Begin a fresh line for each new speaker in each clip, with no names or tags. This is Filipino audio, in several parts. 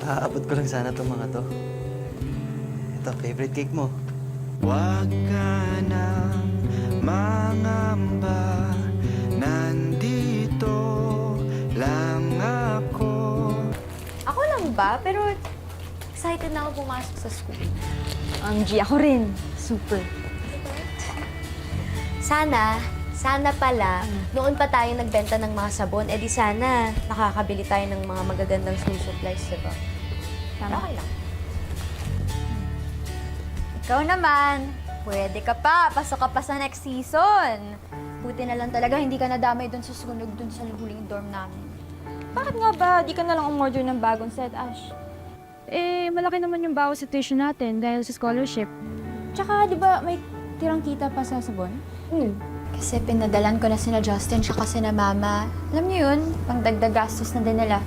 Aabot ko lang sana itong mga to. Ito, favorite cake mo.
Huwag ka nang mangamba, nandito lang ako.
Ako lang ba? Pero excited na ako pumasok sa school.
G, ako rin. Super.
Sana pala, noon pa tayo nagbenta ng mga sabon, edi sana nakakabili tayo ng mga magagandang school supplies, diba?
Tama.
Okay lang.
Ikaw naman, pwede ka pa. Pasok ka pa sa next season. Buti na lang talaga hindi ka nadamay dun sa sunog dun sa huling dorm namin.
Bakit nga ba di ka na lang umorder ng bagong set, Ash? Eh, malaki naman yung bawas sa tuition natin dahil sa scholarship. Tsaka, di ba, may tirang kita pa sa sabon?
Kasi pinadalan ko na sina Justin tsaka sina Mama. Alam niyo yun, pangdagdag gastos na din nila.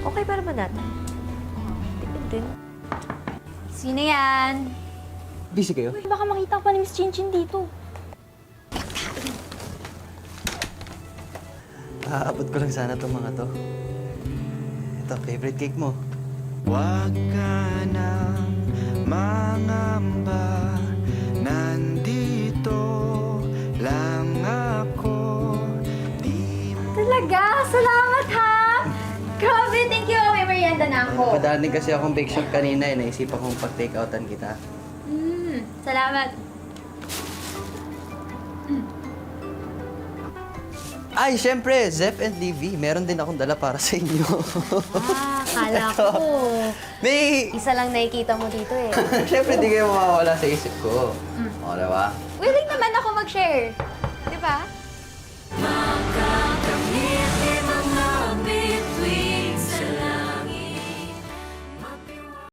Okay pa naman natin. Tipid din.
Sino yan?
Busy kayo?
Uy, baka makita pa ni Miss Chinchin dito.
Aabot ko lang sana itong mga to. Ito, favorite cake mo.
Huwag ka nang mangamba, nandito lang ako. Di mo
Talaga? Salamat ha! Grabe, thank you. May merienda na ako.
Padaanin kasi akong bake shop kanina eh. Naisipan kong pag-take outan kita.
Salamat.
Ay, syempre, Zep and DV. Meron din akong dala para sa inyo.
Kala ko.
May...
Isa lang nakikita mo dito eh.
Syempre, di kayo mawawala sa isip ko. O, diba?
Willing naman ako mag-share. Di ba?